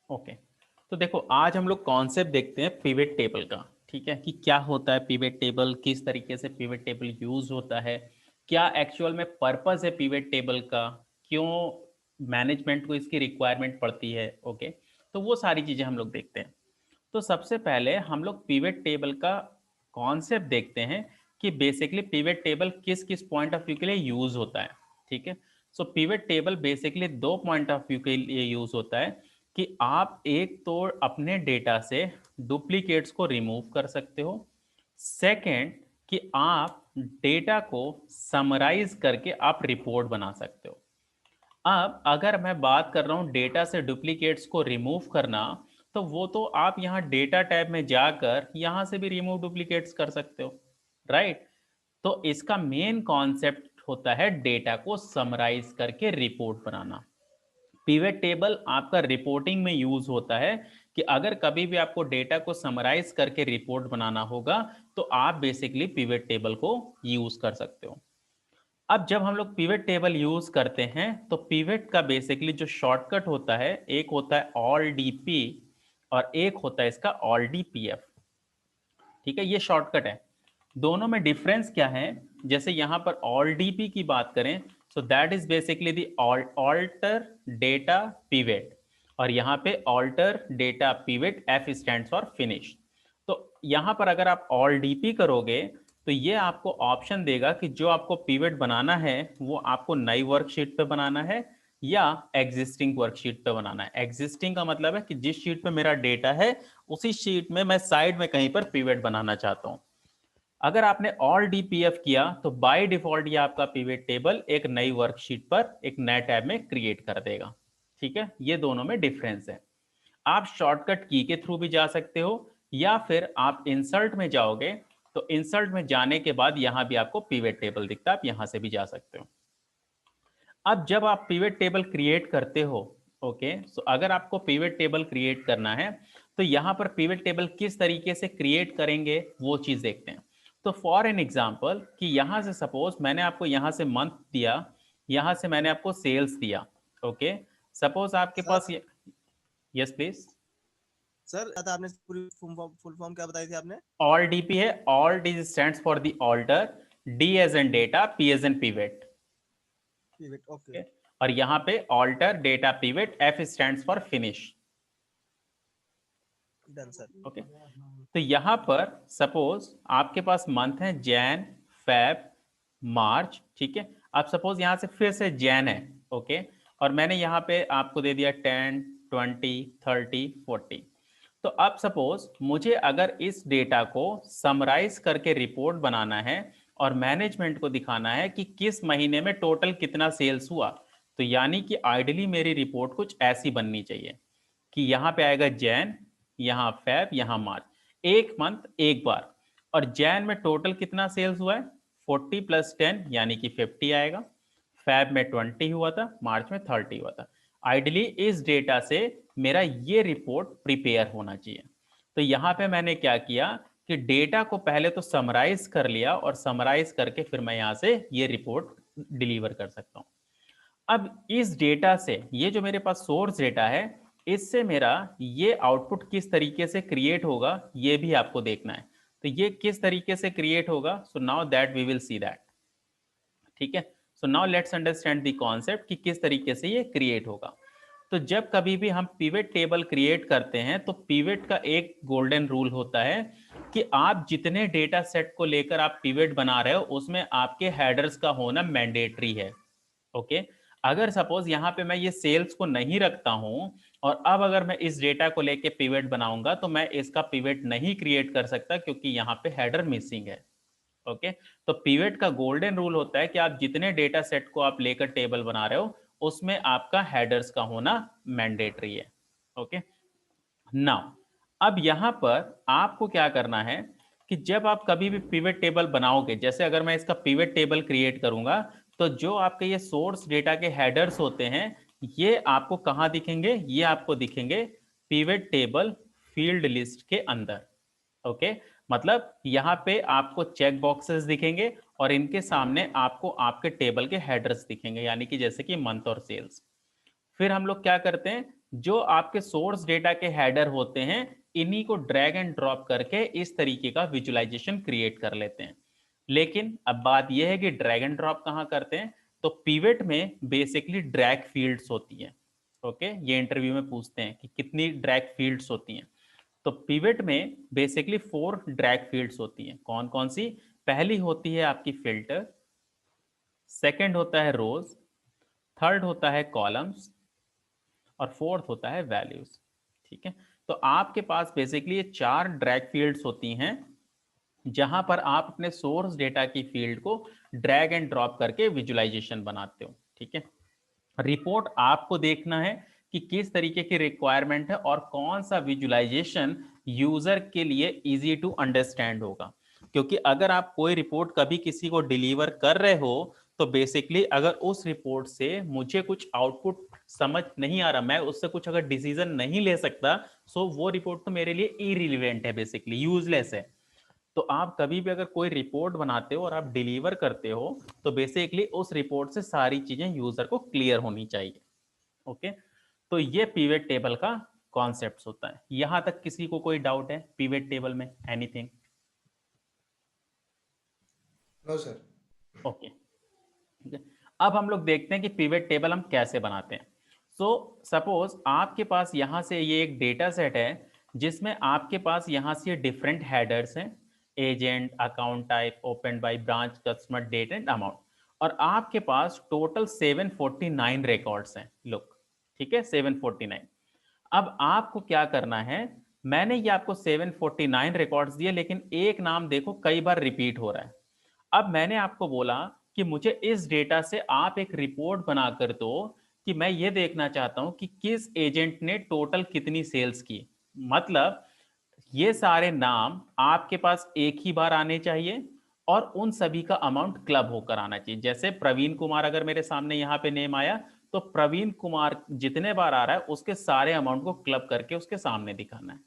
Okay, तो देखो आज हम लोग कॉन्सेप्ट देखते हैं पिवट टेबल का। ठीक है, कि क्या होता है पिवट टेबल, किस तरीके से पिवट टेबल यूज होता है, क्या एक्चुअल में पर्पस है पिवट टेबल का, क्यों मैनेजमेंट को इसकी रिक्वायरमेंट पड़ती है। ओके, तो वो सारी चीजें हम लोग देखते हैं। तो सबसे पहले हम लोग पिवट टेबल का कॉन्सेप्ट देखते हैं कि बेसिकली पिवट टेबल किस किस पॉइंट ऑफ व्यू के लिए यूज होता है। ठीक है, सो पिवट टेबल बेसिकली दो पॉइंट ऑफ व्यू के लिए यूज होता है कि आप एक तो अपने डेटा से डुप्लीकेट्स को रिमूव कर सकते हो, सेकंड कि आप डेटा को समराइज करके आप रिपोर्ट बना सकते हो। अब अगर मैं बात कर रहा हूं डेटा से डुप्लीकेट्स को रिमूव करना, तो वो तो आप यहाँ डेटा टैब में जाकर यहां से भी रिमूव डुप्लीकेट्स कर सकते हो, राइट। तो इसका मेन कॉन्सेप्ट होता है डेटा को समराइज करके रिपोर्ट बनाना। पिवट टेबल आपका रिपोर्टिंग में यूज होता है कि अगर कभी भी आपको डेटा को समराइज करके रिपोर्ट बनाना होगा तो आप बेसिकली पिवट टेबल को यूज कर सकते हो। अब जब हम लोग पिवट टेबल यूज करते हैं तो पिवट का बेसिकली जो शॉर्टकट होता है, एक होता है ऑल डीपी और एक होता है इसका ऑल डीपीएफ। ठीक है, ये शॉर्टकट है। दोनों में डिफरेंस क्या है, जैसे यहां पर ऑल डीपी की बात करें, so that is basically the alter data pivot, और यहां पे alter data pivot, F stand for finish. तो यहां पर अगर आप ऑल डीपी करोगे तो ये आपको ऑप्शन देगा कि जो आपको पिवट बनाना है वो आपको नई वर्कशीट पे बनाना है या एग्जिस्टिंग वर्कशीट पे बनाना है। एग्जिस्टिंग का मतलब है कि जिस शीट पे मेरा डेटा है उसी शीट में मैं साइड में कहीं पर पिवट बनाना चाहता हूं। अगर आपने ऑल डीपीएफ किया तो बाय डिफॉल्ट ये आपका पिवट टेबल एक नई वर्कशीट पर एक नए टैब में क्रिएट कर देगा। ठीक है, ये दोनों में डिफरेंस है। आप शॉर्टकट की के थ्रू भी जा सकते हो या फिर आप इंसर्ट में जाओगे तो इंसर्ट में जाने के बाद यहां भी आपको पिवट टेबल दिखता है, आप यहां से भी जा सकते हो। अब जब आप पिवट टेबल क्रिएट करते हो, ओके, सो अगर आपको पिवट टेबल क्रिएट करना है तो यहां पर पिवट टेबल किस तरीके से क्रिएट करेंगे वो चीज देखते हैं। तो फॉर एन एग्जांपल कि यहां से सपोज मैंने आपको यहां से मंथ दिया, यहां से मैंने आपको सेल्स दिया। ओके, सपोज आपके सर पास यस प्लीज। सर आता आपने पूरी फुल फॉर्म क्या बताई थी आपने? ऑल डीपी है, all D stands for the alter, D as in data, P as in pivot. Pivot, okay. और यहां पे alter data pivot, F stands for finish. Done sir. Okay, तो यहां पर सपोज आपके पास मंथ है जैन, फेब, मार्च। ठीक है, अब सपोज यहां से फिर से जैन है। ओके, और मैंने यहां पे आपको दे दिया 10, 20, 30, 40। तो अब सपोज मुझे अगर इस डेटा को समराइज करके रिपोर्ट बनाना है और मैनेजमेंट को दिखाना है कि किस महीने में टोटल कितना सेल्स हुआ, तो यानी कि आइडियली मेरी रिपोर्ट कुछ ऐसी बननी चाहिए कि यहाँ पे आएगा जैन, यहाँ फेब, यहाँ मार्च, एक मंथ एक बार। और जैन में टोटल कितना सेल्स हुआ है, 40 प्लस 10 यानी कि 50 आएगा। फेब में 20 हुआ था, मार्च में 30 हुआ था। आइडियली इस डेटा से मेरा ये रिपोर्ट प्रिपेयर होना चाहिए। तो यहाँ पे मैंने क्या किया कि डेटा को पहले तो समराइज कर लिया और समराइज करके फिर मैं यहाँ से ये रिपोर्ट डिलीवर कर सकता हूँ। अब इस डेटा से ये जो मेरे पास सोर्स डेटा है, इससे मेरा ये आउटपुट किस तरीके से क्रिएट होगा ये भी आपको देखना है। तो ये किस तरीके से क्रिएट होगा, so now that we will see that. ठीक है, so now let's understand the concept कि किस तरीके से ये क्रिएट होगा। तो जब कभी भी हम पिवट टेबल क्रिएट करते हैं तो पिवट का एक गोल्डन रूल होता है कि आप जितने डेटा सेट को लेकर आप पिवट बना रहे हो उसमें आपके हेडर्स का होना मैंडेटरी है। ओके, अगर सपोज यहाँ पे मैं ये सेल्स को नहीं रखता हूं और अब अगर मैं इस डेटा को लेके पिवट बनाऊंगा तो मैं इसका पिवट नहीं क्रिएट कर सकता क्योंकि यहाँ पे हेडर मिसिंग है। ओके, तो पिवट का गोल्डन रूल होता है कि आप जितने डेटा सेट को आप लेकर टेबल बना रहे हो उसमें आपका हेडर्स का होना मैंडेटरी है। ओके, नाउ अब यहां पर आपको क्या करना है कि जब आप कभी भी पिवट टेबल बनाओगे, जैसे अगर मैं इसका पिवट टेबल क्रिएट करूंगा तो जो आपके ये सोर्स डेटा के हेडर्स होते हैं ये आपको कहां दिखेंगे, ये आपको दिखेंगे पिवट टेबल फील्ड लिस्ट के अंदर। ओके, मतलब यहां पे आपको चेक बॉक्सेस दिखेंगे और इनके सामने आपको आपके टेबल के हेडर्स दिखेंगे, यानी कि जैसे कि मंथ और सेल्स। फिर हम लोग क्या करते हैं जो आपके सोर्स डेटा के हेडर होते हैं, इन्हीं को ड्रैग एंड ड्रॉप करके इस तरीके का विजुअलाइजेशन क्रिएट कर लेते हैं। लेकिन अब बात यह है कि ड्रैग एंड ड्रॉप कहाँ करते हैं? तो पिवट में बेसिकली ड्रैग फील्ड्स होती हैं। ओके, ये इंटरव्यू में पूछते हैं कि कितनी ड्रैग फील्ड्स होती हैं। तो पिवट में बेसिकली 4 ड्रैग फील्ड्स होती हैं। कौन कौन सी? पहली होती है आपकी फिल्टर, सेकंड होता है रोज, थर्ड होता है कॉलम्स, और फोर्थ होता है वैल्यूज। ठीक है, तो आपके पास बेसिकली ये 4 ड्रैग फील्ड्स होती हैं, जहां पर आप अपने सोर्स डेटा की फील्ड को ड्रैग एंड ड्रॉप करके विजुअलाइजेशन बनाते हो। ठीक है, रिपोर्ट आपको देखना है कि किस तरीके की रिक्वायरमेंट है और कौन सा विजुअलाइजेशन यूजर के लिए इजी टू अंडरस्टैंड होगा। क्योंकि अगर आप कोई रिपोर्ट कभी किसी को डिलीवर कर रहे हो, तो बेसिकली अगर उस रिपोर्ट से मुझे कुछ आउटपुट समझ नहीं आ रहा, मैं उससे कुछ अगर डिसीजन नहीं ले सकता, सो वो रिपोर्ट तो मेरे लिए इरिलेवेंट है, बेसिकली यूजलेस है। तो आप कभी भी अगर कोई रिपोर्ट बनाते हो और आप डिलीवर करते हो, तो बेसिकली उस रिपोर्ट से सारी चीजें यूजर को क्लियर होनी चाहिए। ओके, तो ये पिवट टेबल का कॉन्सेप्ट होता है। यहां तक किसी को कोई डाउट है पिवट टेबल में? एनीथिंग? No sir. ओके, ठीक है। अब हम लोग देखते हैं कि पिवट टेबल हम कैसे बनाते हैं। सो सपोज आपके पास यहां से ये एक डेटा सेट है, जिसमें आपके पास यहां से डिफरेंट हेडर्स हैं, agent, account type, open by branch, customer, date and amount. और आपके पास टोटल 749 रिकॉर्ड्स हैं, लुक। ठीक है, 749। अब आपको क्या करना है? मैंने ये आपको 749 रिकॉर्ड्स दिए, लेकिन एक नाम देखो कई बार रिपीट हो रहा है। अब मैंने आपको बोला कि मुझे इस डेटा से आप एक रिपोर्ट बनाकर दो कि मैं ये देखना चाहता हूं कि किस एजेंट ने टोटल कितनी सेल्स की। मतलब ये सारे नाम आपके पास एक ही बार आने चाहिए और उन सभी का अमाउंट क्लब होकर आना चाहिए। जैसे प्रवीण कुमार अगर मेरे सामने यहाँ पे नेम आया, तो प्रवीण कुमार जितने बार आ रहा है उसके सारे अमाउंट को क्लब करके उसके सामने दिखाना है।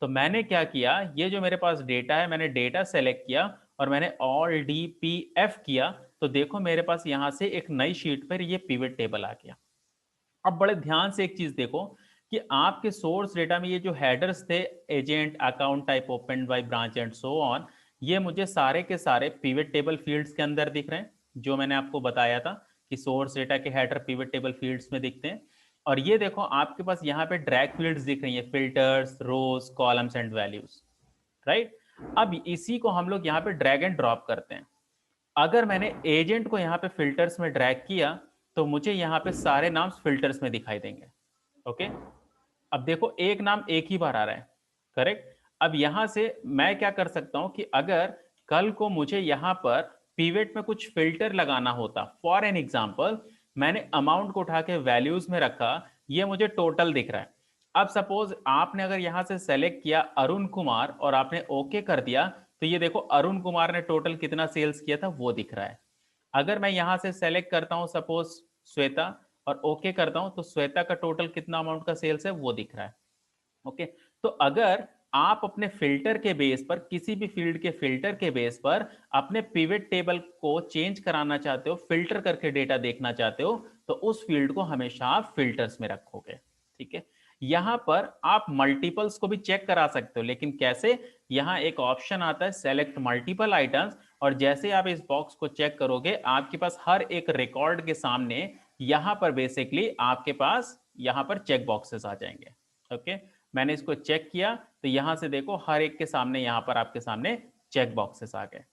तो मैंने क्या किया, ये जो मेरे पास डेटा है, मैंने डेटा सेलेक्ट किया और मैंने ऑल डी पी एफ किया। तो देखो मेरे पास यहां से एक नई शीट पर ये पिवट टेबल आ गया। अब बड़े ध्यान से एक चीज देखो कि आपके सोर्स डेटा में ये जो हेडर्स थे, agent, account type, open by branch and so on, ये मुझे सारे के सारे पिवट टेबल फील्ड्स के अंदर दिख रहे हैं, जो मैंने आपको बताया था कि सोर्स डेटा के हेडर पिवट टेबल फील्ड्स में दिखते हैं। और ये देखो आपके पास यहाँ पे ड्रैग फील्ड्स दिख रही है, filters, rows, columns and values. Right, अब इसी को हम लोग यहाँ पे ड्रैग एंड ड्रॉप करते हैं। अगर मैंने एजेंट को यहाँ पे फिल्टर्स में ड्रैग किया, तो मुझे यहाँ पे सारे नाम फिल्टर्स में दिखाई देंगे। ओके, अब देखो एक नाम एक ही बार आ रहा है, करेक्ट। अब यहां से मैं क्या कर सकता हूं कि अगर कल को मुझे यहां पर पीवेट में कुछ फिल्टर लगाना होता, फॉर एन एग्जांपल मैंने अमाउंट को उठा के वैल्यूज में रखा, ये मुझे टोटल दिख रहा है। अब सपोज आपने अगर यहां से सेलेक्ट किया अरुण कुमार और आपने ओके कर दिया, तो ये देखो अरुण कुमार ने टोटल कितना सेल्स किया था वो दिख रहा है। अगर मैं यहां से सेलेक्ट करता हूं सपोज श्वेता और ओके करता हूं, तो श्वेता का टोटल कितना अमाउंट का सेल्स है वो दिख रहा है। ओके, तो अगर आप अपने फिल्टर के बेस पर, किसी भी फील्ड के फिल्टर के बेस पर अपने पिवट टेबल को चेंज कराना चाहते हो, फिल्टर करके डेटा देखना चाहते हो, तो उस फील्ड को हमेशा आप फिल्टर्स में रखोगे। ठीक है, यहां पर आप मल्टीपल्स को भी चेक करा सकते हो, लेकिन कैसे? यहां एक ऑप्शन आता है सेलेक्ट मल्टीपल आइटम्स, और जैसे आप इस बॉक्स को चेक करोगे, आपके पास हर एक रिकॉर्ड के सामने यहां पर बेसिकली आपके पास यहां पर चेक बॉक्सेस आ जाएंगे। ओके, मैंने इसको चेक किया, तो यहां से देखो हर एक के सामने यहां पर आपके सामने चेक बॉक्सेस आ गए।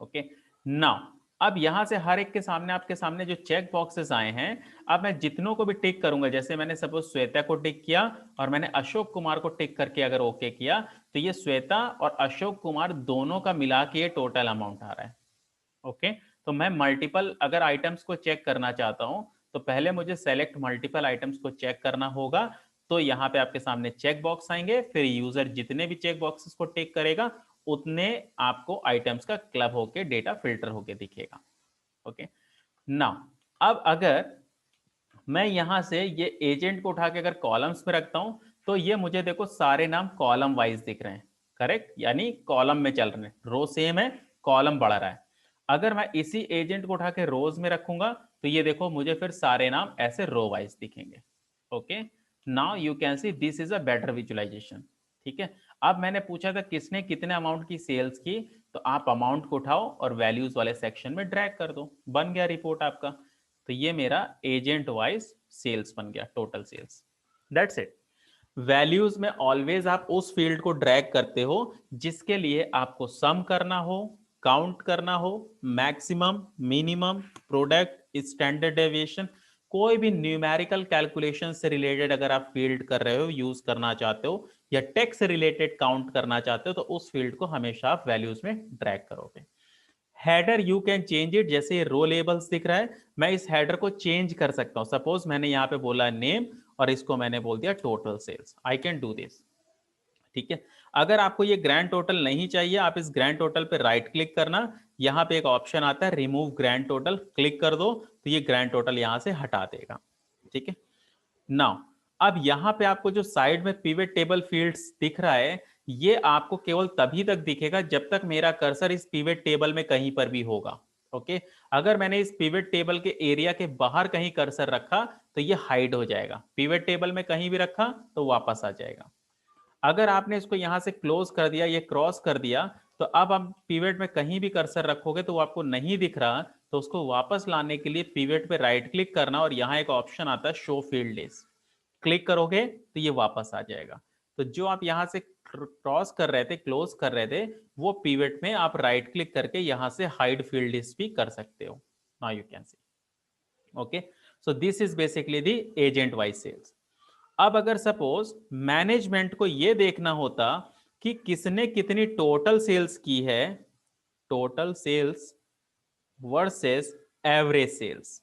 ओके, नाउ अब यहां से हर एक के सामने आपके सामने जो चेक बॉक्सेस आए हैं, अब मैं जितनों को भी टिक करूंगा, जैसे मैंने सपोज श्वेता को टिक किया और मैंने अशोक कुमार को टिक करके अगर ओके किया, तो ये श्वेता और अशोक कुमार दोनों का मिला के ये टोटल अमाउंट आ रहा है। ओके, तो मैं मल्टीपल अगर आइटम्स को चेक करना चाहता हूं, तो पहले मुझे सेलेक्ट मल्टीपल आइटम्स को चेक करना होगा। तो यहां पे आपके सामने चेक बॉक्स आएंगे, फिर यूजर जितने भी चेक बॉक्सेस को टिक करेगा, उतने आपको आइटम्स का क्लब होके डेटा फिल्टर होके दिखेगा। ओके, नाउ अब अगर मैं यहां से ये एजेंट को उठा के अगर कॉलम्स में रखता हूं, तो ये मुझे देखो सारे नाम कॉलम वाइज दिख रहे हैं, करेक्ट, यानी कॉलम में चल रहे हैं, रो सेम है, कॉलम बढ़ रहा है। अगर मैं इसी एजेंट को उठा के रोज में रखूंगा, तो ये देखो मुझे फिर सारे नाम ऐसे रो वाइज दिखेंगे। Okay, now you can see this is a better visualisation. ठीक है, अब मैंने पूछा था किसने कितने अमाउंट की सेल्स की, तो आप अमाउंट को उठाओ और वैल्यूज वाले सेक्शन में ड्रैग कर दो, बन गया रिपोर्ट आपका। तो ये मेरा एजेंट वाइज सेल्स बन गया, total sales. That's it. Values में ऑलवेज आप उस फील्ड को ड्रैग करते हो जिसके लिए आपको सम करना हो, काउंट करना हो, maximum, minimum, product, standard deviation, कोई भी न्यूमेरिकल कैलकुलेशन से रिलेटेड अगर आप फील्ड कर रहे हो, यूज करना चाहते हो, या टेक्स्ट से रिलेटेड काउंट करना चाहते हो, तो उस फील्ड को हमेशा आप वैल्यूज में ड्रैग करोगे। Header you can change it, जैसे रो लेबल्स दिख रहा है, मैं इस हेडर को चेंज कर सकता हूं। सपोज मैंने यहां पे बोला नेम और इसको मैंने बोल दिया total sales, I can do this. ठीक है, अगर आपको ये ग्रैंड टोटल नहीं चाहिए, आप इस ग्रैंड टोटल पे राइट क्लिक करना, यहां पे एक ऑप्शन आता है रिमूव ग्रैंड टोटल, क्लिक कर दो तो ये ग्रैंड टोटल यहां से हटा देगा। ठीक है, नाउ अब यहां पे आपको जो साइड में पिवट टेबल फील्ड्स दिख रहा है, ये आपको केवल तभी तक दिखेगा जब तक मेरा कर्सर इस पिवट टेबल में कहीं पर भी होगा। ओके, अगर मैंने इस पिवट टेबल के एरिया के बाहर कहीं कर्सर रखा तो ये हाइड हो जाएगा, पिवट टेबल में कहीं भी रखा तो वापस आ जाएगा। अगर आपने इसको यहां से क्लोज कर दिया, ये क्रॉस कर दिया, तो अब आप पिवट में कहीं भी कर्सर रखोगे तो वो आपको नहीं दिख रहा, तो उसको वापस लाने के लिए पिवट पे राइट क्लिक करना और यहां एक ऑप्शन आता है शो फील्ड लिस्ट, क्लिक करोगे तो ये वापस आ जाएगा। तो जो आप यहां से क्रॉस कर रहे थे, क्लोज कर रहे थे, वो पिवट में आप राइट क्लिक करके यहां से हाइड फील्ड लिस्ट भी कर सकते हो। Now you can see. Okay, so this is basically the agent wise sales. अब अगर सपोज मैनेजमेंट को यह देखना होता कि किसने कितनी टोटल सेल्स की है, total sales versus average sales.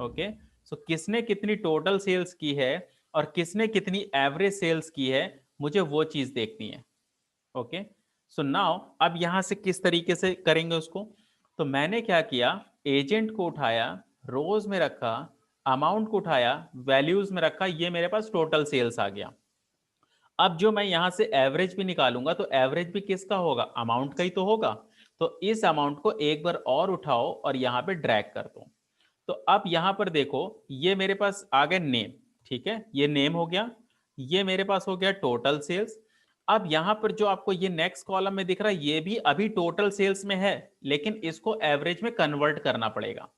Okay, so किसने कितनी टोटल सेल्स की है और किसने कितनी एवरेज सेल्स की है, मुझे वो चीज देखनी है। ओके, सो नाउ अब यहां से किस तरीके से करेंगे उसको, तो मैंने क्या किया, एजेंट को उठाया, रोज में रखा, अमाउंट को उठाया, वैल्यूज में रखा, ये मेरे पास टोटल सेल्स आ गया। अब जो मैं यहां से एवरेज भी निकालूंगा तो एवरेज भी किसका होगा, अमाउंट का ही तो होगा। तो इस अमाउंट को एक बार और उठाओ और यहां पे ड्रैग कर दो। तो अब यहां पर देखो, ये मेरे पास आ गया नेम। ठीक है, ये नेम हो गया, ये मेरे पास हो गया टोटल सेल्स। अब यहां पर जो आपको ये नेक्स्ट कॉलम में दिख रहा है, ये भी अभी टोटल सेल्स में है, लेकिन इसको एवरेज में कन्वर्ट करना पड़ेगा।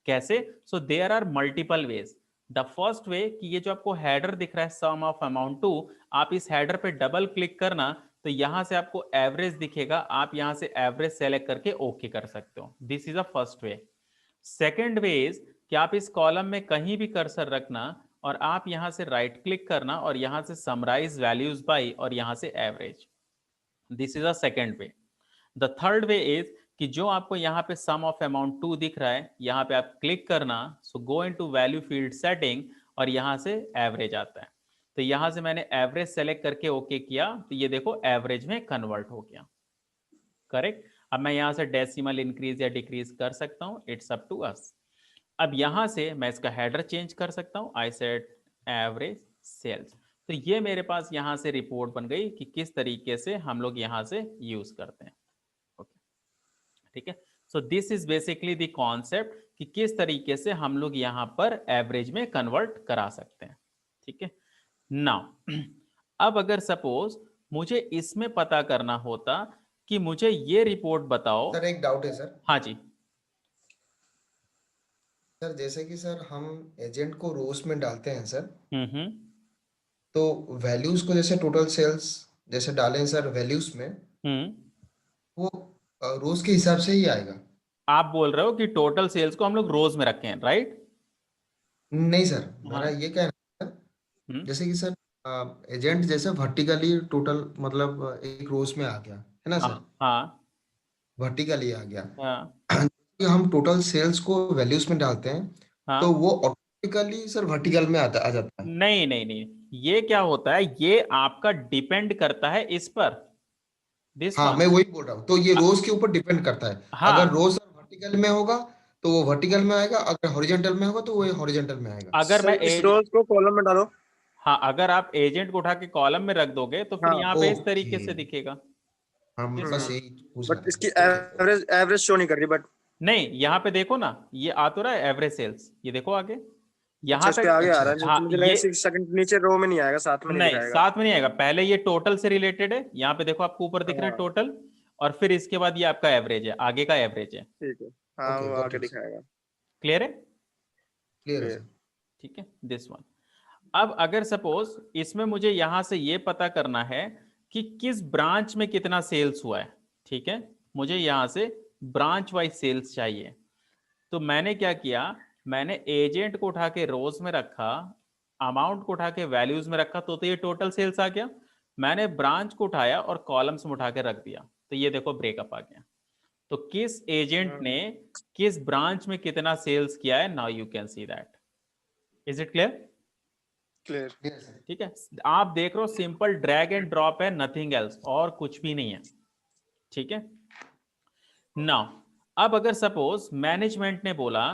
कैसे? So there are multiple ways. The first way कि ये जो आपको हेडर दिख रहा है सम ऑफ अमाउंट टू, आप इस हेडर पे डबल क्लिक करना तो यहां से आपको एवरेज दिखेगा, आप यहां से एवरेज सेलेक्ट करके ओके कर सकते हो। This is a first way. Second way is कि आप इस कॉलम में कहीं भी कर्सर रखना और आप यहां से राइट क्लिक करना और यहां से समराइज वैल्यूज बाय और यहां से average. This is a second way. The third way is कि जो आपको यहाँ पे सम ऑफ अमाउंट टू दिख रहा है, यहाँ पे आप क्लिक करना, so go into value field setting और यहाँ से एवरेज आता है। तो यहाँ से मैंने एवरेज सेलेक्ट करके ओके किया, तो ये देखो एवरेज में कन्वर्ट हो गया। करेक्ट। अब मैं यहाँ से डेसिमल इंक्रीज या डिक्रीज कर सकता हूँ, इट्स अप टू अस। अब यहां से मैं इसका हेडर चेंज कर सकता हूं, आई सेट एवरेज सेल्स। तो ये मेरे पास यहां से रिपोर्ट बन गई कि किस तरीके से हम लोग यहां से यूज करते हैं। ओके, ठीक है। So this is basically the concept कि किस तरीके से हम लोग यहां पर एवरेज में कन्वर्ट करा सकते हैं। ठीक है, नाउ अब अगर सपोज मुझे इसमें पता करना होता कि मुझे ये रिपोर्ट बताओ। सर एक डाउट है सर। हाँ जी। सर जैसे कि सर हम एजेंट को रोज में डालते हैं सर, हम्म। तो वैल्यूज को जैसे टोटल सेल्स जैसे डालें सर वैल्यूज में, हम्म। वो रोज के हिसाब से ही आएगा। आप बोल रहे हो कि टोटल सेल्स को हम लोग रोज में रखे हैं, राइट? नहीं सर, मेरा हाँ। ये कहना है सर, हम्म। जैसे कि सर एजेंट जैसे वर्टिकली टोटल मतलब एक रोज में आ गया है ना हाँ सर, हाँ वर्टिकली आ गया। हाँ कि हम टोटल सेल्स को वैल्यूज में डालते हैं तो हाँ। वो ऑटोमेटिकली सर वर्टिकल में आ जाता है। नहीं नहीं नहीं, ये क्या होता है, ये आपका डिपेंड करता है इस पर, दिस हाँ वन। मैं वही बोल रहा हूँ, तो ये रोज के ऊपर डिपेंड करता है। अगर हाँ, रोज सर वर्टिकल में होगा तो वो वर्टिकल में आएगा, अगर हॉरिजॉन्टल में होगा तो वो हॉरिजॉन्टल में आएगा। अगर मैं सर इस एज रोज को कॉलम में डालो। हाँ, अगर आप एजेंट को उठा के कॉलम में रख दोगे तो फिर हाँ। यहाँ पे इस ओके, तरीके से दिखेगा। हम दिस बस वन। यही पूछना बट था इसकी sir. Okay okay. Average show नहीं कर रही बट। नहीं, यहाँ पे देखो ना, ये आ तो रहा है एवरेज सेल्स, ये देखो आगे, अच्छा, यहाँ इस पे तक। आगे आ रहा है, हाँ, मुझे लगा ये 6 सेकंड नीचे रो में नहीं आएगा, साथ में नहीं नहीं, दिखाएगा। साथ में नहीं आएगा। पहले ये टोटल से रिलेटेड है, यहाँ पे देखो आपको ऊपर दिख रहा है हाँ टोटल, और फिर इसके बाद ये आपका एवरेज है, आगे का एवरेज है। ठीक है, हाँ ओके वो गॉट आगे इट सर, दिखाएगा। क्लियर है? क्लियर है Clear. सर। ठीक है, दिस वन। अब अगर सपोज इसमें मुझे यहां से ये पता करना है कि किस ब्रांच में कितना सेल्स हुआ है, ठीक है, मुझे यहां से ब्रांच वाइज सेल्स चाहिए। तो मैंने क्या किया, मैंने एजेंट को उठा के रोज में रखा, अमाउंट को उठा के वैल्यूज में रखा, तो ये टोटल सेल्स आ गया। मैंने ब्रांच को उठाया और कॉलम्स में उठा के रख दिया, तो ये देखो ब्रेकअप आ गया। तो किस एजेंट ने किस ब्रांच में कितना सेल्स किया है, now you can see that. Is it clear? Clear. Clear sir. ठीक है, आप देख रहे हो सिंपल ड्रैग एंड ड्रॉप है, नथिंग एल्स, और कुछ भी नहीं है। ठीक है, नाउ अब अगर सपोज मैनेजमेंट ने बोला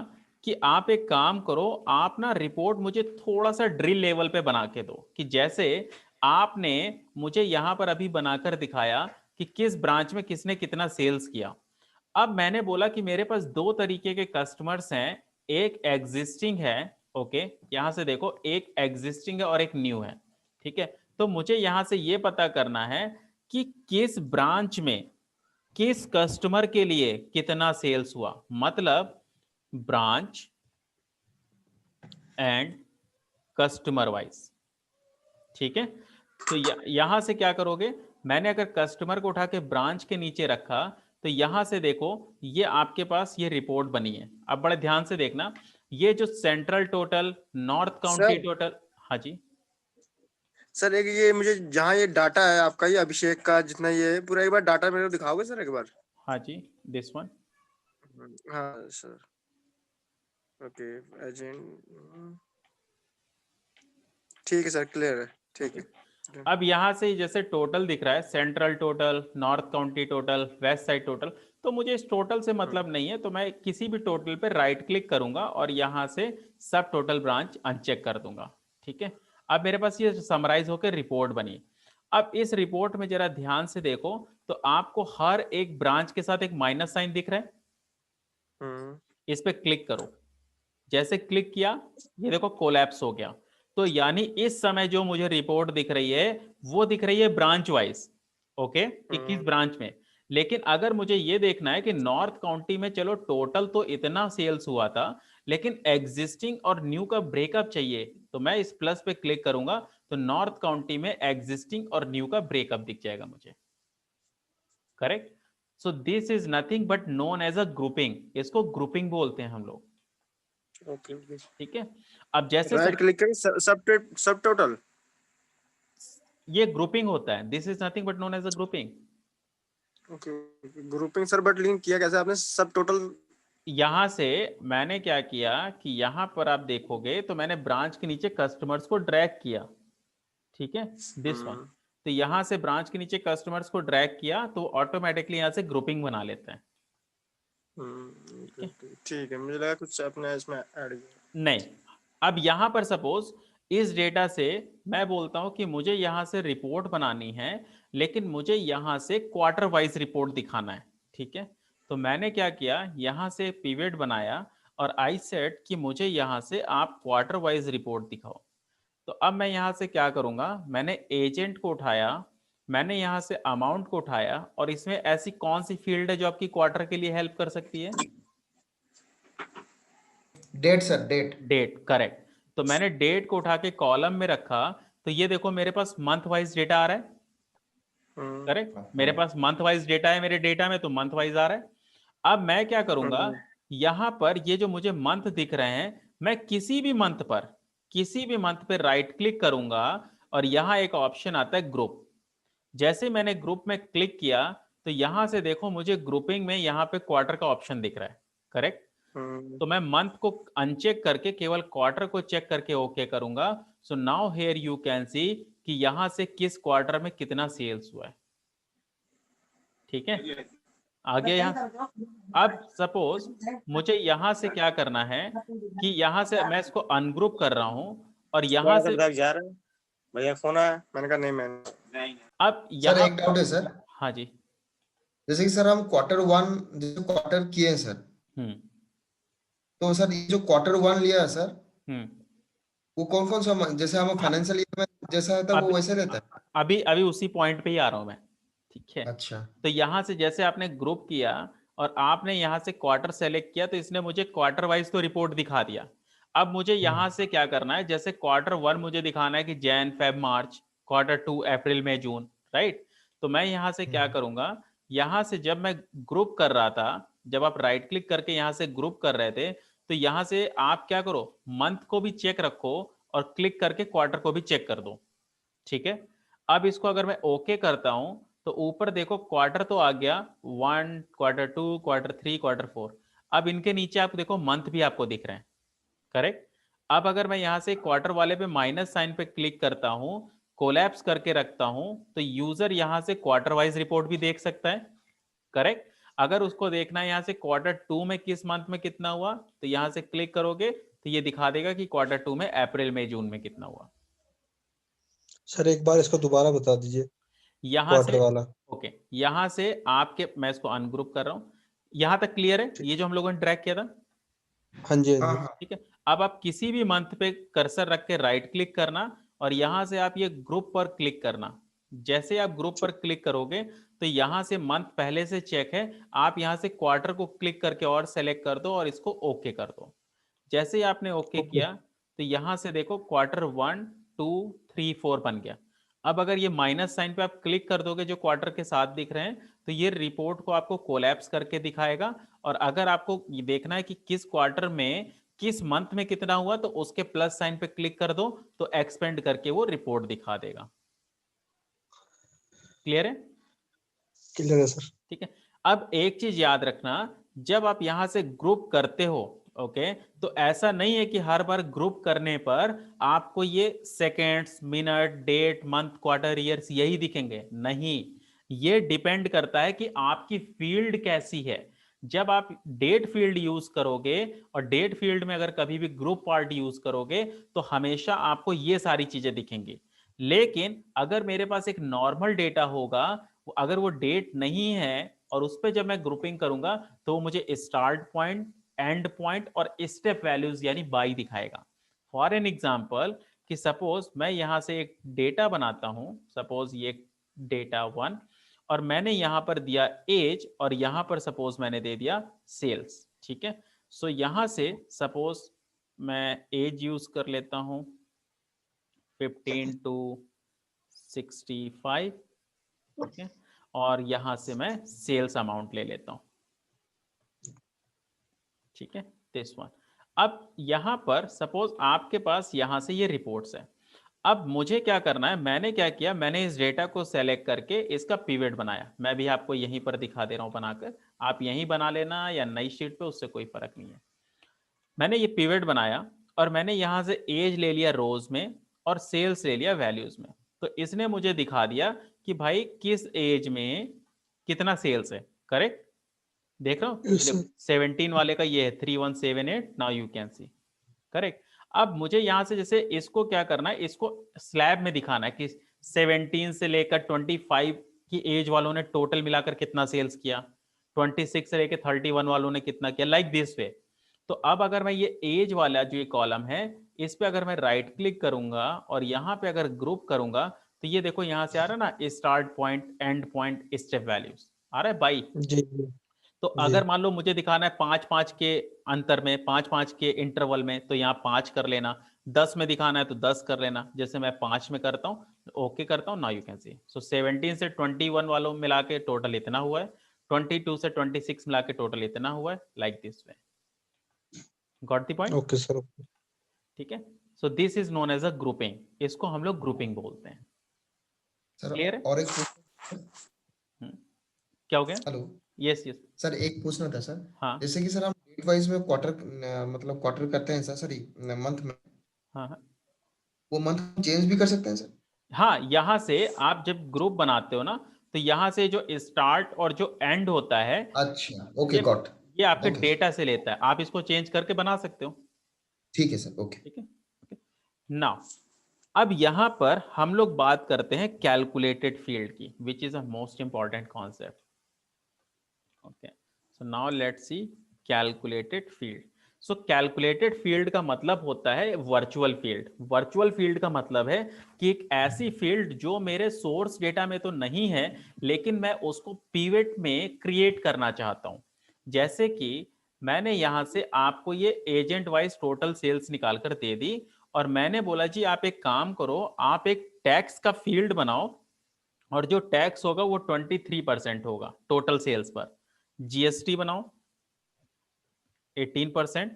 कि आप एक काम करो, आप ना रिपोर्ट मुझे थोड़ा सा ड्रिल लेवल पे बना के दो, कि जैसे आपने मुझे यहां पर अभी बनाकर दिखाया कि किस ब्रांच में किसने कितना सेल्स किया। अब मैंने बोला कि मेरे पास दो तरीके के कस्टमर्स हैं, एक एग्जिस्टिंग है, ओके, यहां से देखो एक एग्जिस्टिंग है और एक न्यू है। ठीक है, तो मुझे यहां से यह पता करना है कि किस ब्रांच में किस कस्टमर के लिए कितना सेल्स हुआ, मतलब ब्रांच एंड कस्टमर वाइज। ठीक है, तो यहां से क्या करोगे, मैंने अगर कस्टमर को उठा के ब्रांच के नीचे रखा, तो यहां से देखो ये आपके पास ये रिपोर्ट बनी है। अब बड़े ध्यान से देखना, ये जो central total, north county sir total. हाँ जी, सर एक ये मुझे जहाँ ये डाटा है आपका, ये अभिषेक का जितना ये है पूरा, एक बार डाटा मेरे को दिखाओगे सर एक बार? हाँ जी, दिस वन। हाँ सर, ओके एजेंट, ठीक है सर, क्लियर है, ठीक है। अब यहां से जैसे टोटल दिख रहा है, central total, north county total, west side total, तो मुझे इस टोटल से मतलब नहीं है, तो मैं किसी भी टोटल पे राइट क्लिक करूंगा और यहां से सब टोटल ब्रांच अनचेक कर दूंगा। ठीक है, अब मेरे पास ये समराइज होकर रिपोर्ट बनी। अब इस रिपोर्ट में जरा ध्यान से देखो, तो आपको हर एक ब्रांच के साथ एक माइनस साइन दिख रहा है, इस पे क्लिक करो। जैसे क्लिक किया, ये देखो कोलैप्स हो गया। तो यानी इस समय जो मुझे रिपोर्ट दिख रही है, वो दिख रही है ब्रांच वाइज, ओके, कि किस ब्रांच में। लेकिन अगर मुझे ये देखना है कि नॉर्थ काउंटी में, चलो टोटल तो इतना सेल्स हुआ था, लेकिन एग्जिस्टिंग और न्यू का ब्रेकअप चाहिए, तो मैं इस प्लस पे क्लिक करूंगा, तो नॉर्थ काउंटी में एग्जिस्टिंग और न्यू का ब्रेकअप दिख जाएगा मुझे। Correct? So this is nothing but known as a grouping, इसको ग्रुपिंग बोलते हैं हम लोग। ओके ओके, ठीक है, अब जैसे राइट क्लिक करें, सब टोटल, ये ग्रुपिंग होता है, this is nothing but known as a grouping. Okay grouping sir, but link किया कैसे आपने सब टोटल? यहां से मैंने क्या किया कि यहां पर आप देखोगे तो मैंने ब्रांच के नीचे कस्टमर्स को ड्रैग किया। ठीक है, दिस वन। तो यहां से ब्रांच के नीचे कस्टमर्स को ड्रैग किया, तो ऑटोमेटिकली यहां से ग्रुपिंग बना लेता है। ठीक है, मुझे लगा कुछ अपने इसमें ऐड किया। नहीं, अब यहां पर सपोज इस डेटा से मैं बोलता हूं कि मुझे यहां से रिपोर्ट बनानी है, लेकिन मुझे यहां से क्वार्टर वाइज रिपोर्ट दिखाना है। ठीक है, तो मैंने क्या किया, यहां से पिवट बनाया और आई सेड कि मुझे यहां से आप क्वार्टर वाइज रिपोर्ट दिखाओ। तो अब मैं यहां से क्या करूंगा, मैंने एजेंट को उठाया, मैंने यहां से अमाउंट को उठाया, और इसमें ऐसी कौन सी फील्ड है जो आपकी क्वार्टर के लिए हेल्प कर सकती है? Date sir, date. Date, correct. तो मैंने डेट को उठा के कॉलम में रखा, तो ये देखो मेरे पास मंथ वाइज डेटा आ रहा है। करेक्ट, मेरे पास मंथ वाइज डेटा है मेरे डेटा में, तो मंथ वाइज आ रहा है। अब मैं क्या करूंगा, यहां पर ये जो मुझे मंथ दिख रहे हैं, मैं किसी भी मंथ पर राइट क्लिक करूंगा, और यहां एक ऑप्शन आता है ग्रुप। जैसे मैंने ग्रुप में क्लिक किया, तो यहां से देखो मुझे ग्रुपिंग में यहां पे क्वार्टर का ऑप्शन दिख रहा है। करेक्ट, तो मैं मंथ को अनचेक करके केवल क्वार्टर को चेक करके ओके करूंगा। So now here you can see कि यहां से किस क्वार्टर में कितना सेल्स हुआ है। ठीक है, आगे यहां, अब सपोज मुझे यहां से क्या करना है कि यहां से मैं इसको अनग्रुप कर रहा हूं, और यहां से जा रहा है भैया, फोन आया, मैंने कहा नहीं मैंने। अब सर यहां, एक डाउट है सर, हाँ जी, जैसे कि सर हम Q1 जैसे क्वार्टर किए हैं सर, हम्म तो सर ये जो Q1 लिया है सर, हम्म वो कौन सा जैसे हम फाइनेंशियल ईयर में जैसा रहता है वो अभी वैसे रहता है? अभी अभी उसी पॉइंट पे ही आ रहा हूं मैं, ठीक है। अच्छा। तो यहाँ से जैसे आपने ग्रुप किया और आपने यहाँ से क्वार्टर सेलेक्ट किया, तो इसने मुझे क्वार्टर वाइज तो रिपोर्ट दिखा दिया। अब मुझे यहाँ से क्या करना है, जैसे क्वार्टर वन मुझे दिखाना है कि Jan Feb March, quarter two April May June, right. तो मैं यहाँ से क्या करूंगा, यहाँ से जब मैं ग्रुप कर रहा था, जब आप राइट क्लिक करके यहाँ से ग्रुप कर रहे थे, तो यहाँ से आप क्या करो, मंथ को भी चेक रखो और क्लिक करके क्वार्टर को भी चेक कर दो, ठीक है। अब इसको अगर मैं ओके करता हूं, तो ऊपर देखो क्वार्टर तो आ गया, one, quarter two, quarter three, quarter four. अब इनके नीचे आप देखो मंथ भी आपको दिख रहे हैं, करेक्ट। अब अगर मैं यहां से क्वार्टर वाले पे माइनस साइन पे क्लिक करता हूं, कोलैप्स करके रखता हूं, तो यूजर यहां से क्वार्टर वाइज रिपोर्ट भी देख सकता है, करेक्ट। अगर उसको देखना है यहाँ से क्वार्टर टू में किस मंथ में कितना हुआ, तो यहां से क्लिक करोगे तो ये दिखा देगा कि क्वार्टर टू में अप्रैल मई जून में कितना हुआ। सर एक बार इसको दोबारा बता दीजिए, यहां क्वार्टर से वाला। ओके, यहां से आपके, मैं इसको अनग्रुप कर रहा हूं, यहां तक क्लियर है ठीक। ये जो हम लोगों ने ट्रैक किया था, हाँ जी, हाँ हाँ जी। हाँ। ठीक है। अब आप किसी भी मंथ पे कर्सर रख के राइट क्लिक करना और यहां से आप ये ग्रुप पर क्लिक करना। जैसे आप ग्रुप पर क्लिक करोगे तो यहां से मंथ पहले से चेक है, आप यहां से क्वार्टर को क्लिक करके और सेलेक्ट कर दो और इसको ओके कर दो। जैसे ही आपने ओके ओके। किया, तो यहां से देखो quarter one, two, three, four बन गया। अब अगर ये माइनस साइन पे आप क्लिक कर दोगे जो क्वार्टर के साथ दिख रहे हैं, तो ये रिपोर्ट को आपको कोलैप्स करके दिखाएगा। और अगर आपको ये देखना है कि किस क्वार्टर में किस मंथ में कितना हुआ, तो उसके प्लस साइन पे क्लिक कर दो, तो एक्सपेंड करके वो रिपोर्ट दिखा देगा। क्लियर है? क्लियर है सर। ठीक है। अब एक चीज याद रखना, जब आप यहां से ग्रुप करते हो, ओके, तो ऐसा नहीं है कि हर बार ग्रुप करने पर आपको ये seconds, minute, date, month, quarter, years यही दिखेंगे, नहीं। ये डिपेंड करता है कि आपकी फील्ड कैसी है। जब आप डेट फील्ड यूज करोगे और डेट फील्ड में अगर कभी भी ग्रुप पार्ट यूज करोगे, तो हमेशा आपको ये सारी चीजें दिखेंगी। लेकिन अगर मेरे पास एक नॉर्मल डेटा होगा, अगर वो डेट नहीं है और उस पर जब मैं ग्रुपिंग करूंगा, तो मुझे स्टार्ट पॉइंट, एंड पॉइंट और स्टेप वैल्यूज यानी बाई दिखाएगा। फॉर एन एग्जांपल, कि सपोज मैं यहां से एक डेटा बनाता हूं, सपोज ये डेटा वन, और मैंने यहां पर दिया एज और यहां पर सपोज मैंने दे दिया सेल्स, ठीक है। सो यहां से सपोज मैं एज यूज कर लेता हूं 15 टू 65, ठीक है। और यहां से मैं सेल्स अमाउंट ले लेता हूं, ठीक है, दिस वन। अब यहां पर सपोज आपके पास यहां से ये रिपोर्ट्स है। अब मुझे क्या करना है, मैंने क्या किया, मैंने इस डेटा को सेलेक्ट करके इसका पिवट बनाया। मैं भी आपको यहीं पर दिखा दे रहा हूं बनाकर, आप यहीं बना लेना या नई शीट पे, उससे कोई फर्क नहीं है। मैंने ये पिवट बनाया और मैंने यहां से एज ले लिया रोज में और सेल्स ले लिया वैल्यूज में। तो इसने मुझे दिखा दिया कि भाई किस एज में कितना सेल्स है, करेक्ट। देख रहा हूँ, ये यस देखो सर। 17 वाले का ये है 3178, now you can C, correct. अब मुझे यहां से जैसे इसको क्या करना है, इसको स्लैब में दिखाना है कि 17 से लेकर 25 की एज वालों ने टोटल मिलाकर कितना सेल्स किया, 26 से लेकर 31 वालों ने कितना किया, लाइक दिस वे। तो अब अगर मैं ये एज वाला जो ये कॉलम है, इस पे अगर मैं राइट क्लिक करूंगा और यहाँ पे अगर ग्रुप करूंगा, तो ये देखो यहां से आ रहा है ना, start point, end point, step values आ रहा है बाई। जी जी तो जी। अगर मान लो मुझे दिखाना है 5-5 के अंतर में, 5-5 के इंटरवल में, तो यहाँ 5 कर लेना। 10 में दिखाना है तो 10 कर लेना, जैसे मैं 5 में करता हूँ, ओके करता हूँ, नाउ यू कैन सी। सो 17 से 21 वालों मिला के टोटल इतना हुआ है, 22 से 26 मिला के टोटल इतना हुआ है, like this way. Got the point? Okay sir. ठीक है। So this is known as a grouping, इसको हम लोग ग्रुपिंग बोलते हैं। सर क्लियर है? और एक पूछना। क्या हो गया? हेलो। Yes yes. सर एक पूछना था सर। हाँ जैसे कि सर हम डेट वाइज में क्वार्टर मतलब क्वार्टर करते हैं सर, सॉरी मंथ में, हाँ हाँ वो मंथ चेंज भी कर सकते हैं सर? हाँ, यहां से आप जब ग्रुप बनाते हो ना, तो यहां से जो स्टार्ट और जो एंड होता है, अच्छा, ओके, ये गॉट। ये आपके ओके सर, डेटा से लेता है, आप इसको चेंज करके बना सकते हो। ठीक है सर, ओके। ठीक है, ओके। नाउ अब यहां पर हम लोग बात करते हैं कैलकुलेटेड फील्ड की, which is a most important concept. Okay, so now let's see calculated field. So calculated field का मतलब होता है वर्चुअल फील्ड। वर्चुअल फील्ड का मतलब है कि एक ऐसी फील्ड जो मेरे सोर्स डेटा में तो नहीं है, लेकिन मैं उसको पिवट में क्रिएट करना चाहता हूं। जैसे कि मैंने यहां से आपको ये एजेंट वाइज टोटल सेल्स निकाल कर दे दी, और मैंने बोला जी आप एक काम करो, आप एक टैक्स का फील्ड बनाओ, और जो टैक्स होगा वो 23% होगा टोटल सेल्स पर। जीएसटी बनाओ 18%,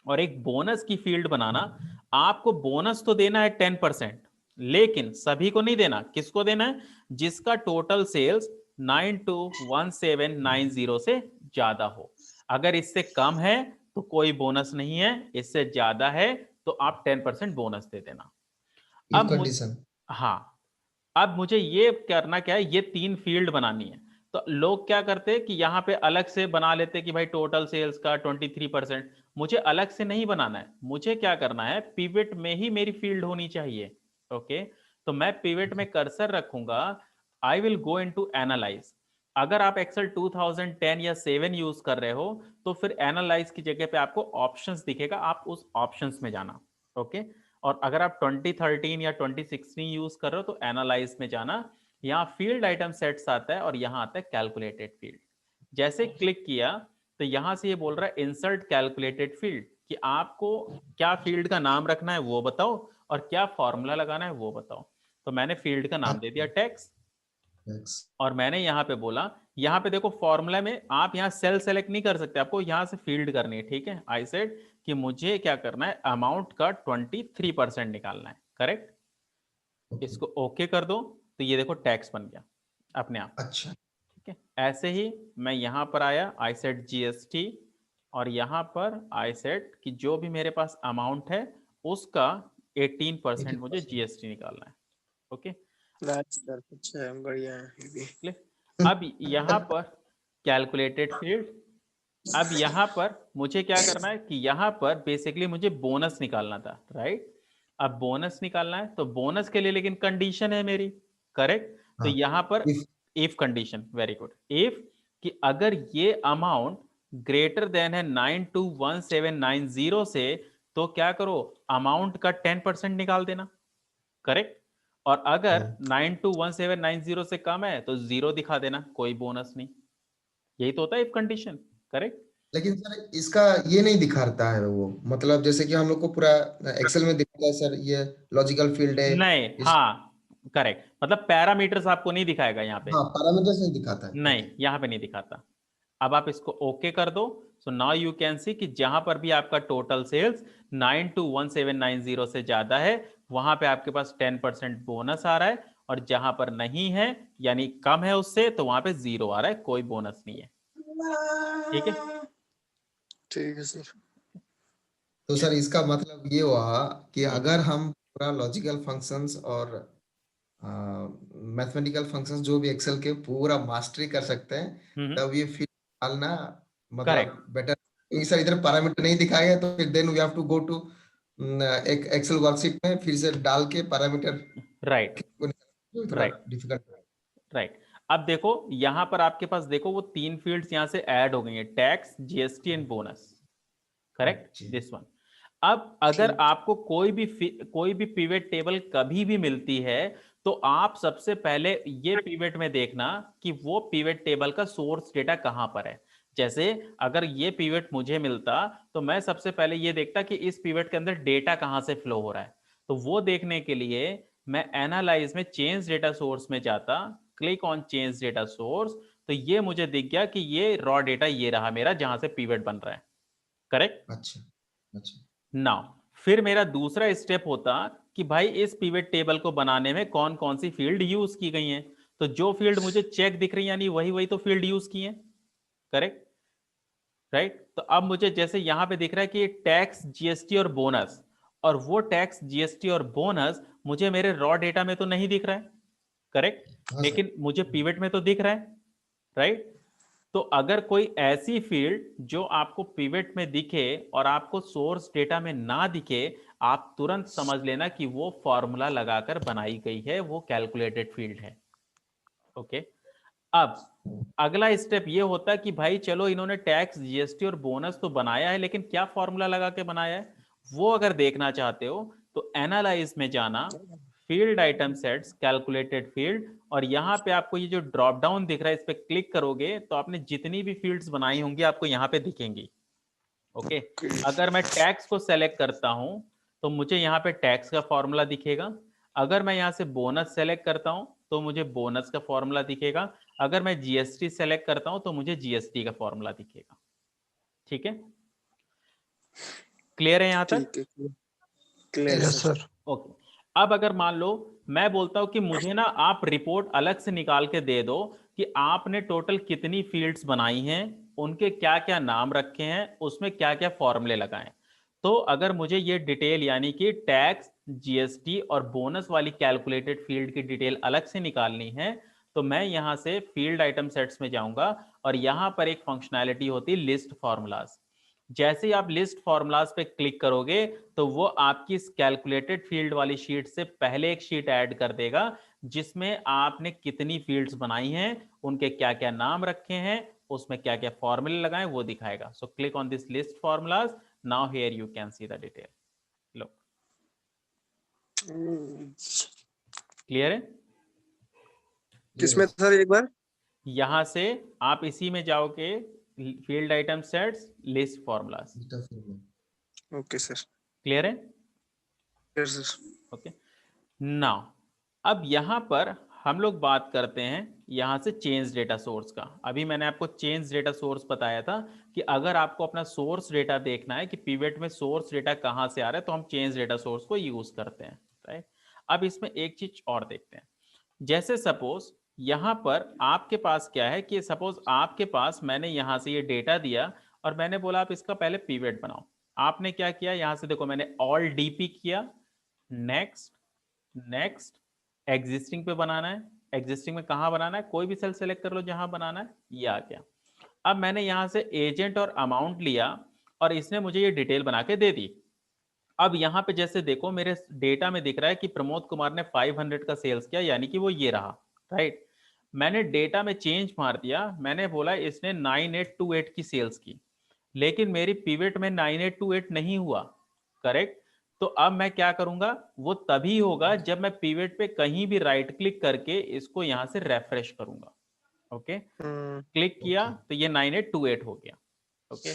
और एक बोनस की फील्ड बनाना। आपको बोनस तो देना है 10%, लेकिन सभी को नहीं देना। किसको देना है? जिसका टोटल सेल्स 921790 से ज्यादा हो। अगर इससे कम है तो कोई बोनस नहीं है, इससे ज्यादा है तो आप 10% बोनस दे देना। इफ अब कंडीशन। हाँ, अब मुझे ये करना क्या है, ये 3 फील्ड बनानी है। तो लोग क्या करते हैं कि यहां पे अलग से बना लेते कि भाई टोटल सेल्स का 23%। मुझे अलग से नहीं बनाना है, मुझे क्या करना है, पिवट में ही मेरी फील्ड होनी चाहिए। ओके, तो मैं पिवट में कर्सर रखूंगा। I will go into analyse. अगर आप एक्सेल 2010 या 7 यूज कर रहे हो तो फिर एनालाइज की जगह पे आपको ऑप्शंस दिखेगा, आप उस ऑप्शंस में जाना। ओके, और अगर आप 2013 या 2016 यूज कर रहे हो तो एनालाइज में जाना। यहाँ फील्ड आइटम सेट्स आता है और यहाँ आता है कैलकुलेटेड फील्ड। जैसे क्लिक किया तो यहाँ से ये बोल रहा है इंसर्ट कैलकुलेटेड फील्ड, कि आपको क्या फील्ड का नाम रखना है वो बताओ, और क्या फॉर्मूला लगाना है वो बताओ। तो मैंने फील्ड का नाम दे दिया टैक्स, और मैंने यहाँ पे बोला, यहाँ पे देखो फॉर्मूला में आप यहाँ सेल सेलेक्ट नहीं कर सकते, आपको यहाँ से फील्ड करनी है। ठीक है, आई सेड कि मुझे क्या करना है, अमाउंट का 23% निकालना है। करेक्ट, इसको ओके कर दो तो ये देखो टैक्स बन गया अपने आप। अच्छा। ठीक है, ऐसे ही मैं यहाँ पर आया, आई सेड जीएसटी, और यहाँ पर आई सेड कि जो भी मेरे पास अमाउंट है उसका 18% मुझे 80%। जीएसटी निकालना है। ओके, सर अच्छा है, बढ़िया है ये भी। अब यहाँ पर कैलकुलेटेड फील्ड। अब यहाँ पर मुझे क्या करना है कि यहाँ पर बेसिकली मुझे बोनस निकालना था, राइट। अब बोनस निकालना है तो बोनस के लिए लेकिन कंडीशन है मेरी। करेक्ट, तो हाँ। यहाँ पर if if condition, very good, if कि अगर ये अमाउंट ग्रेटर देन है 921790 से, तो क्या करो, अमाउंट का 10% निकाल देना। करेक्ट, और अगर 921790 से कम है तो जीरो दिखा देना, कोई बोनस नहीं। यही तो होता है इफ कंडीशन। करेक्ट, लेकिन सर इसका ये नहीं दिखाता है वो, मतलब जैसे कि हम लोग को पूरा एक्सेल में दिखता है सर, ये लॉजिकल फील्ड है नहीं, इस। हाँ करेक्ट, मतलब पैरामीटर्स आपको नहीं दिखाएगा यहाँ पे। हाँ, पैरामीटर्स नहीं दिखाता है। नहीं, ओके। यहाँ पे नहीं दिखाता। अब आप इसको ओके कर दो। So now you can see कि जहां पर भी आपका टोटल सेल्स 921790 से ज्यादा है, वहां पे आपके पास 10% बोनस आ रहा है, और जहां पर नहीं है यानी कम है उससे, तो वहां पे जीरो आ रहा है, कोई बोनस नहीं है। ठीक है, ठीक है सर। तो सर इसका मतलब ये हुआ कि अगर हम पूरा लॉजिकल फंक्शंस और मैथमेटिकल फंक्शंस जो भी एक्सेल के पूरा मास्टरी कर सकते हैं, तब ये फिर डालना करेक्ट, मतलब बेटर। सर इधर पैरामीटर नहीं दिखाया है तो फिर then we have to go to एक एक्सेल वर्कशीट में फिर से डाल के पैरामीटर राइट, को थोड़ा राइट, डिफिकल्ट। राइट। अब देखो यहां पर आपके पास देखो वो 3 फील्ड्स यहां से ऐड हो गई हैं, tax, GST and bonus. Correct, जी। This one. अब अगर ठीक। आपको कोई भी पिवट टेबल कभी भी मिलती है, तो आप सबसे पहले ये पिवट में देखना कि वो पिवट टेबल का सोर्स डेटा कहां पर है। जैसे अगर ये पिवट मुझे मिलता तो मैं सबसे पहले ये देखता कि इस पिवट के अंदर डेटा कहां से फ्लो हो रहा है। तो वो देखने के लिए मैं एनालाइज में चेंज डेटा सोर्स में जाता, click on change data source, तो ये मुझे दिख गया कि ये रॉ डेटा ये रहा मेरा जहां से पिवट बन रहा है। करेक्ट, अच्छा। अच्छा। नाउ फिर मेरा दूसरा स्टेप होता कि भाई इस पिवट टेबल को बनाने में कौन कौन सी फील्ड यूज की गई हैं। तो जो फील्ड मुझे चेक दिख रही है यानी वही वही तो फील्ड यूज की है। Correct, right. तो अब मुझे जैसे यहां पे दिख रहा है कि टैक्स, जीएसटी और बोनस, और वो टैक्स, जीएसटी और बोनस मुझे मेरे रॉ डेटा में तो नहीं दिख रहा है। करेक्ट, हाँ सर। लेकिन मुझे पिवट में तो दिख रहा है, राइट। तो अगर कोई ऐसी फील्ड जो आपको पिवट में दिखे और आपको सोर्स डेटा में ना दिखे, आप तुरंत समझ लेना कि वो फॉर्मूला लगाकर बनाई गई है, वो कैलकुलेटेड फील्ड है। ओके, अब अगला स्टेप ये होता है कि भाई चलो इन्होंने टैक्स, जीएसटी और बोनस तो बनाया है, लेकिन क्या फॉर्मूला लगा के बनाया है वो अगर देखना चाहते हो तो एनालाइज में जाना, field item sets, calculated field, और यहाँ पे आपको ये जो ड्रॉप डाउन दिख रहा है इस पे क्लिक करोगे तो आपने जितनी भी फील्ड्स बनाई होंगी आपको यहाँ पे दिखेंगी। ओके, अगर मैं टैक्स को सेलेक्ट करता हूं तो मुझे यहाँ पे टैक्स का फॉर्मूला दिखेगा। अगर मैं यहाँ से बोनस सेलेक्ट करता हूं तो मुझे बोनस का फॉर्मूला दिखेगा। अगर मैं जीएसटी सेलेक्ट करता हूं तो मुझे जीएसटी का फॉर्मूला दिखेगा। ठीक है, क्लियर है यहाँ तक? ठीक है, clear yes sir. Sir. Okay, अब अगर मान लो मैं बोलता हूं कि मुझे ना आप रिपोर्ट अलग से निकाल के दे दो कि आपने टोटल कितनी फील्ड्स बनाई हैं, उनके क्या क्या नाम रखे हैं, उसमें क्या क्या फॉर्मूले लगाएं। तो अगर मुझे ये डिटेल यानी कि टैक्स, जीएसटी और बोनस वाली कैलकुलेटेड फील्ड की डिटेल अलग से निकालनी है तो मैं यहां से फील्ड आइटम सेट्स में जाऊंगा और यहां पर एक फंक्शनैलिटी होती है लिस्ट फॉर्मूलाज। जैसे ही आप लिस्ट फॉर्मूलाज पे क्लिक करोगे तो वो आपकी इस कैलकुलेटेड फील्ड वाली शीट से पहले एक शीट ऐड कर देगा जिसमें आपने कितनी फील्ड्स बनाई हैं, उनके क्या क्या नाम रखे हैं, उसमें क्या क्या फॉर्मूले लगाए वो दिखाएगा। So click on this list formulas, now here you can see the detail. Low, clear है? किसमें सर एक बार? यहां से आप इसी में जाओगे, field item sets, list formulas. Okay sir, clear है? Clear sir. ओके, नाउ अब यहां पर हम लोग बात करते हैं यहां से चेंज डेटा सोर्स का। अभी मैंने आपको चेंज डेटा सोर्स बताया था कि अगर आपको अपना सोर्स डेटा देखना है कि पिवट में सोर्स डेटा कहां से आ रहा है तो हम चेंज डेटा सोर्स को यूज करते हैं, राइट? अब इसमें एक चीज और देखते हैं। जैसे सपोज यहां पर आपके पास क्या है कि सपोज आपके पास मैंने यहां से ये डेटा दिया और मैंने बोला आप इसका पहले पिवट बनाओ। आपने क्या किया, यहां से देखो मैंने ऑल डीपी किया, नेक्स्ट, नेक्स्ट, एग्जिस्टिंग पे बनाना है। एग्जिस्टिंग में कहां बनाना है, कोई भी सेल सेलेक्ट कर लो जहां बनाना है, ये आ गया। अब मैंने यहां से एजेंट और अमाउंट लिया और इसने मुझे ये डिटेल बना के दे दी। अब यहां पे जैसे देखो मेरे डेटा में दिख रहा है कि प्रमोद कुमार ने 500 का सेल्स किया, यानी कि वो ये रहा, राइट? मैंने डेटा में चेंज मार दिया, मैंने बोला इसने 9828 की सेल्स की, लेकिन मेरी पिवट में 9828 नहीं हुआ, करेक्ट? तो अब मैं क्या करूंगा, वो तभी होगा जब मैं पिवट पे कहीं भी राइट क्लिक करके इसको यहां से रेफ्रेश करूंगा। ओके, क्लिक किया तो ये 9828 हो गया। ओके,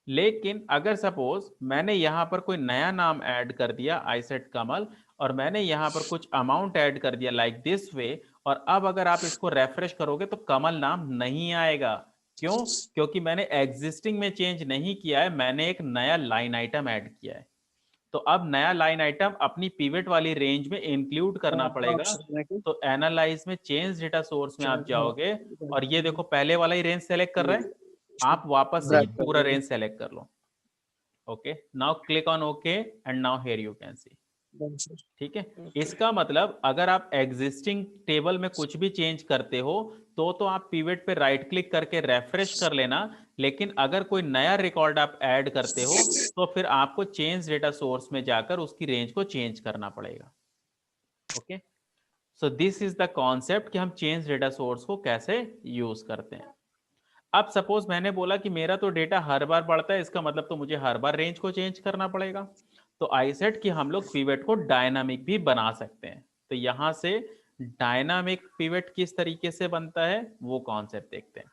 लेकिन अगर सपोज मैंने यहां पर कोई नया नाम ऐड कर दिया, आई सेड कमल, और मैंने यहां पर कुछ अमाउंट ऐड कर दिया लाइक दिस वे, और अब अगर आप इसको रेफ्रेश करोगे तो कमल नाम नहीं आएगा। क्यों? क्योंकि मैंने एग्जिस्टिंग में चेंज नहीं किया है, मैंने एक नया लाइन आइटम ऐड किया है। तो अब नया लाइन आइटम अपनी पिवट वाली रेंज में इंक्लूड करना पड़ेगा। तो एनालाइज में चेंज डेटा सोर्स में आप जाओगे और ये देखो पहले वाला ही रेंज सेलेक्ट कर रहा है, आप वापस से ये पूरा रेंज सेलेक्ट कर लो। Okay, now click on okay and now here you can see. ठीक है, इसका मतलब अगर आप एग्जिस्टिंग टेबल में कुछ भी चेंज करते हो तो आप पिवट पे राइट क्लिक करके रेफ्रेश कर लेना, लेकिन अगर कोई नया रिकॉर्ड आप ऐड करते हो तो फिर आपको चेंज डेटा सोर्स में जाकर उसकी रेंज को चेंज करना पड़ेगा। Okay, so this is the concept कि हम चेंज डेटा सोर्स को कैसे यूज करते हैं। अब सपोज मैंने बोला कि मेरा तो डेटा हर बार बढ़ता है, इसका मतलब तो मुझे हर बार रेंज को चेंज करना पड़ेगा। तो आई सेड कि हम लोग पिवट को डायनामिक भी बना सकते हैं। तो यहां से डायनामिक पिवट किस तरीके से बनता है वो कॉन्सेप्ट देखते हैं।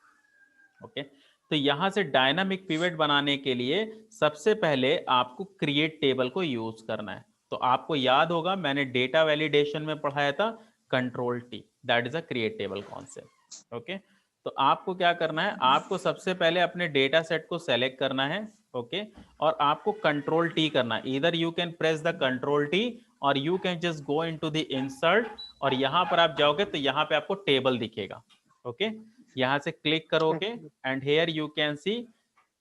ओके, तो यहां से डायनामिक पिवट बनाने के लिए सबसे पहले आपको क्रिएट टेबल को यूज करना है। तो आपको याद होगा मैंने डेटा वैलिडेशन में पढ़ाया था control T, that is a create table concept. Okay, तो आपको क्या करना है, आपको सबसे पहले अपने डेटा सेट को सेलेक्ट करना है। ओके, और आपको कंट्रोल टी करना है। इधर you can press the control T और you can just go into the insert, और यहां पर आप जाओगे तो यहां पे आपको टेबल दिखेगा। ओके, यहां से क्लिक करोगे and here you can see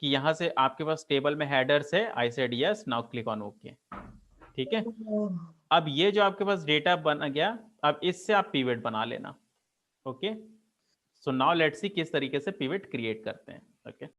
कि यहां से आपके पास टेबल में हेडर्स है। I said yes, now click on okay. ठीक है, अब ये जो आपके पास डेटा बन गया, अब इससे आप पिवट बना लेना। Okay, so now let's see किस तरीके से पिवट क्रिएट करते हैं। ओके,